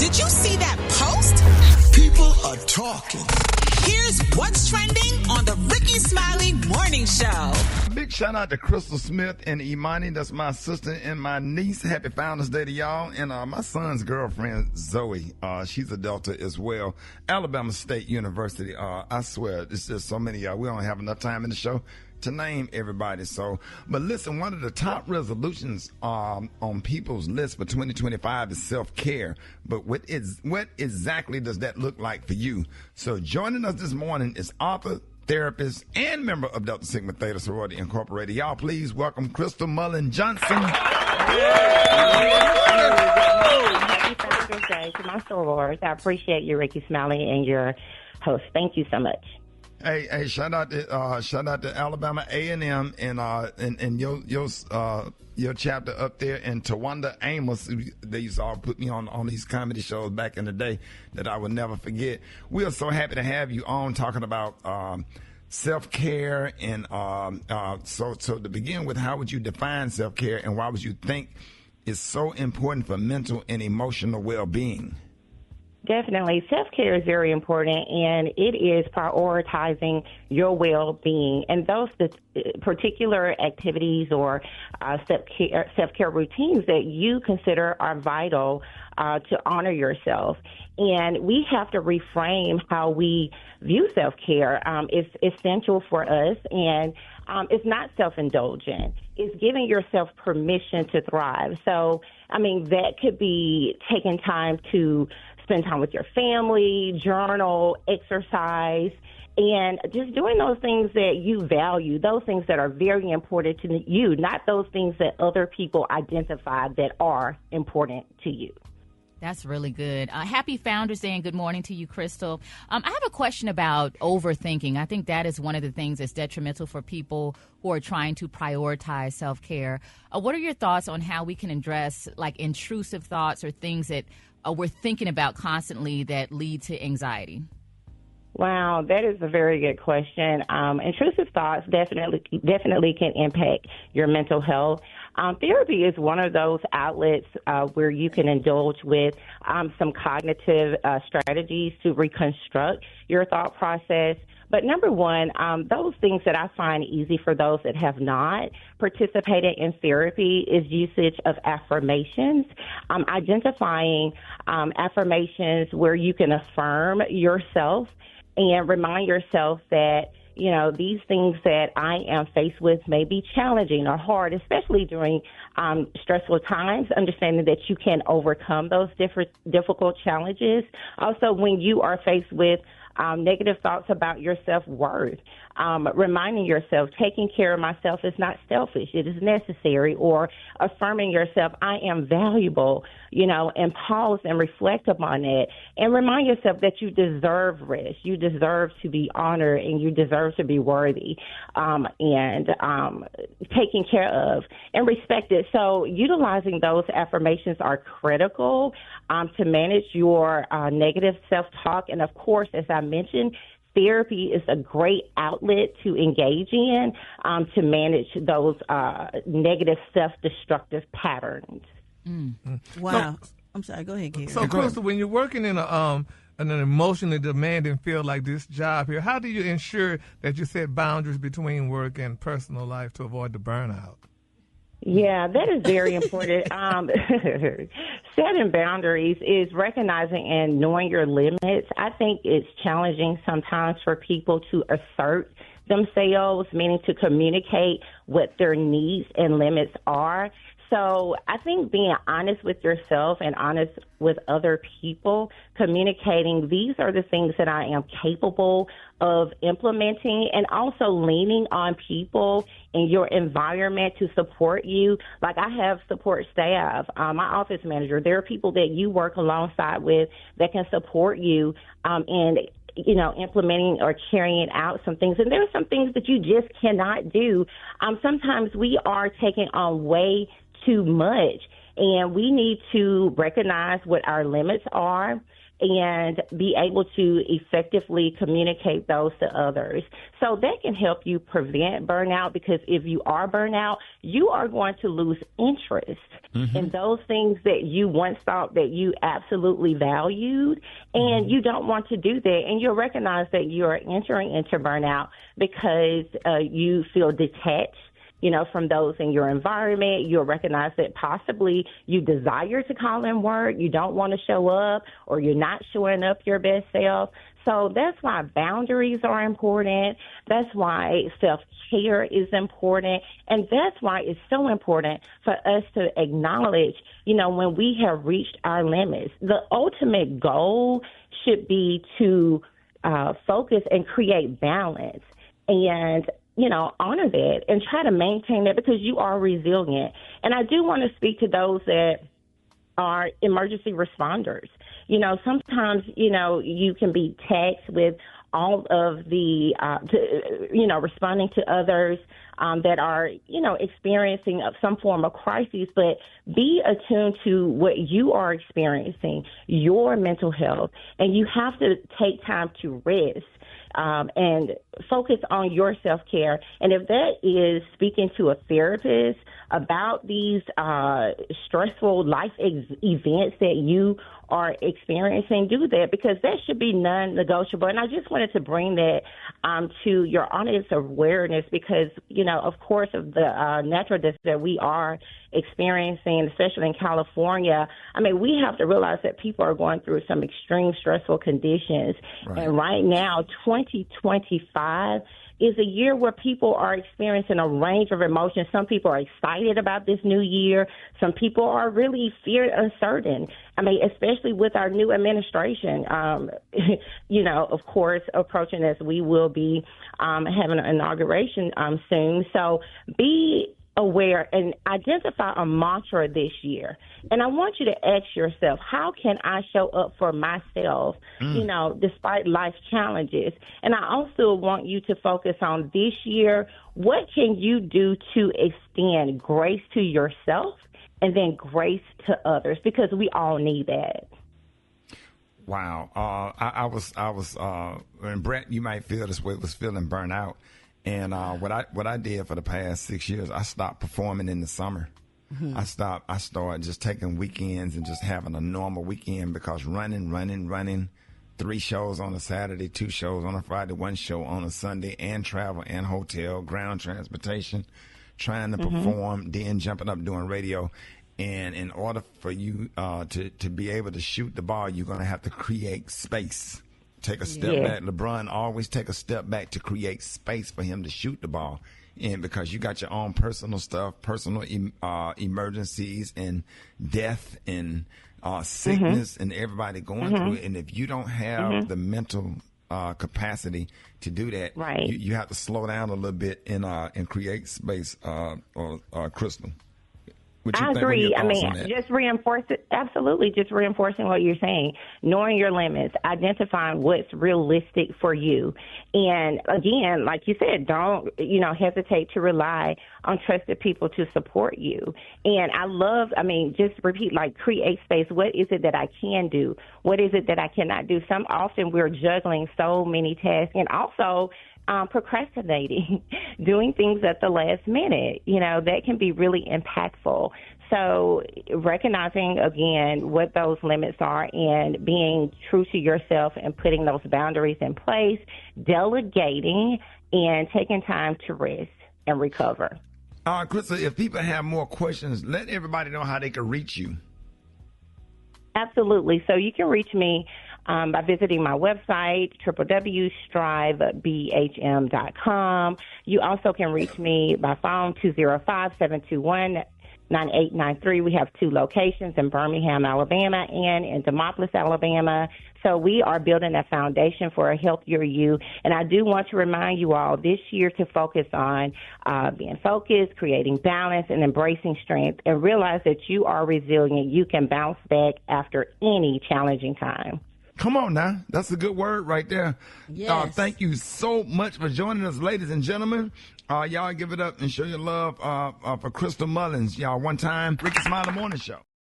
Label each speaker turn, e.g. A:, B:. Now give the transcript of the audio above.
A: Did you see that post?
B: People are talking.
A: Here's what's trending on the Rickey Smiley Morning Show.
C: Big shout out to Crystal Smith and Imani. That's my sister and my niece. Happy Founders Day to y'all. And my son's girlfriend, Zoe. She's a Delta as well. Alabama State University. I swear, it's just so many. We don't have enough time in the show to name everybody. But listen, one of the top resolutions on people's list for 2025 is self-care. But what exactly does that look like for you? So joining us this morning is author, therapist, and member of Delta Sigma Theta Sorority Incorporated. Y'all please welcome Crystal Mullen Johnson.
D: Happy Founders Day to my sorors. I appreciate you, Rickey Smiley, and your host. Thank you so much.
C: Hey! Shout out to Alabama A&M and your chapter up there, and Tawanda Amos. They used to all put me on these comedy shows back in the day that I would never forget. We are so happy to have you on talking about self-care, and so to begin with, how would you define self-care, and why would you think it's so important for mental and emotional well-being?
D: Definitely. Self-care is very important, and it is prioritizing your well-being. And those particular activities or self-care routines that you consider are vital to honor yourself. And we have to reframe how we view self-care. It's essential for us, and it's not self-indulgent. It's giving yourself permission to thrive. So, that could be taking time to spend time with your family, journal, exercise, and just doing those things that you value, those things that are very important to you, not those things that other people identify that are important to you.
E: That's really good. Happy Founders Day and good morning to you, Crystal. I have a question about overthinking. I think that is one of the things that's detrimental for people who are trying to prioritize self-care. What are your thoughts on how we can address like intrusive thoughts or things that we're thinking about constantly that lead to anxiety?
D: Wow, that is a very good question. Intrusive thoughts definitely can impact your mental health. Therapy is one of those outlets where you can indulge with some cognitive strategies to reconstruct your thought process. But number one, those things that I find easy for those that have not participated in therapy is usage of affirmations, identifying affirmations where you can affirm yourself and remind yourself that, these things that I am faced with may be challenging or hard, especially during stressful times, understanding that you can overcome those difficult challenges. Also, when you are faced with negative thoughts about your self-worth, reminding yourself, taking care of myself is not selfish, it is necessary, or affirming yourself, I am valuable, and pause and reflect upon it, and remind yourself that you deserve rest, you deserve to be honored, and you deserve to be worthy, and taken care of and respected. So utilizing those affirmations are critical to manage your negative self-talk. And of course, as I mentioned, therapy is a great outlet to engage in to manage those negative self-destructive patterns.
F: Wow. I'm sorry. Go ahead, Gary.
G: So, Crystal, when you're working in an emotionally demanding field like this job here, how do you ensure that you set boundaries between work and personal life to avoid the burnout?
D: Yeah, that is very important. Setting boundaries is recognizing and knowing your limits. I think it's challenging sometimes for people to assert themselves, meaning to communicate what their needs and limits are. So I think being honest with yourself and honest with other people, communicating, these are the things that I am capable of implementing, and also leaning on people in your environment to support you. Like, I have support staff, my office manager. There are people that you work alongside with that can support you in implementing or carrying out some things. And there are some things that you just cannot do. Sometimes we are taking on way too much, and we need to recognize what our limits are and be able to effectively communicate those to others. So that can help you prevent burnout, because if you are burnout, you are going to lose interest in those things that you once thought that you absolutely valued, and you don't want to do that. And you'll recognize that you're entering into burnout because you feel detached, from those in your environment. You'll recognize that possibly you desire to call in work, you don't want to show up, or you're not showing up your best self. So that's why boundaries are important. That's why self-care is important. And that's why it's so important for us to acknowledge, when we have reached our limits. The ultimate goal should be to focus and create balance and honor that and try to maintain that, because you are resilient. And I do want to speak to those that are emergency responders. Sometimes, you can be taxed with all of the, responding to others that are, experiencing some form of crisis, but be attuned to what you are experiencing, your mental health, and you have to take time to rest. And focus on your self-care. And if that is speaking to a therapist about these stressful life events that you are experiencing, do that, because that should be non-negotiable. And I just wanted to bring that to your audience awareness, because, of course, of the natural disasters that we are experiencing, especially in California. We have to realize that people are going through some extreme stressful conditions. Right. And right now, 2025 is a year where people are experiencing a range of emotions. Some people are excited about this new year. Some people are really feared uncertain. Especially with our new administration, of course, approaching as we will be having an inauguration soon. So be aware and identify a mantra this year. And I want you to ask yourself, how can I show up for myself, despite life's challenges? And I also want you to focus on this year, what can you do to extend grace to yourself and then grace to others? Because we all need that.
C: Wow. I was, and Brett, you might feel this way, was feeling burnt out. And what I did for the past 6 years, I stopped performing in the summer. I started just taking weekends and just having a normal weekend, because running, 3 shows on a Saturday, 2 shows on a Friday, 1 show on a Sunday, and travel and hotel, ground transportation, trying to perform, then jumping up doing radio. And in order for you to be able to shoot the ball, you're going to have to create space. Take a step back. LeBron always take a step back to create space for him to shoot the ball. And because you got your own personal stuff, personal emergencies and death and sickness and everybody going through it. And if you don't have the mental capacity to do that,
D: right,
C: you have to slow down a little bit and create space, Crystal.
D: I agree. Just reinforce it. Absolutely. Just reinforcing what you're saying, knowing your limits, identifying what's realistic for you. And again, like you said, don't, hesitate to rely on trusted people to support you. And I love, just repeat, create space. What is it that I can do? What is it that I cannot do? Often we're juggling so many tasks, and also procrastinating, doing things at the last minute, that can be really impactful. So recognizing, again, what those limits are and being true to yourself and putting those boundaries in place, delegating, and taking time to rest and recover.
C: Crystal, if people have more questions, let everybody know how they can reach you.
D: Absolutely. So you can reach me by visiting my website, www.strivebhm.com. You also can reach me by phone, 205-721-9893. We have 2 locations in Birmingham, Alabama, and in Demopolis, Alabama. So we are building a foundation for a healthier you. And I do want to remind you all this year to focus on being focused, creating balance, and embracing strength, and realize that you are resilient. You can bounce back after any challenging time.
C: Come on now. That's a good word right there.
F: Yes.
C: Thank you so much for joining us, ladies and gentlemen. Y'all give it up and show your love for Crystal Mullins. Y'all, one time, Rickey Smiley Morning Show.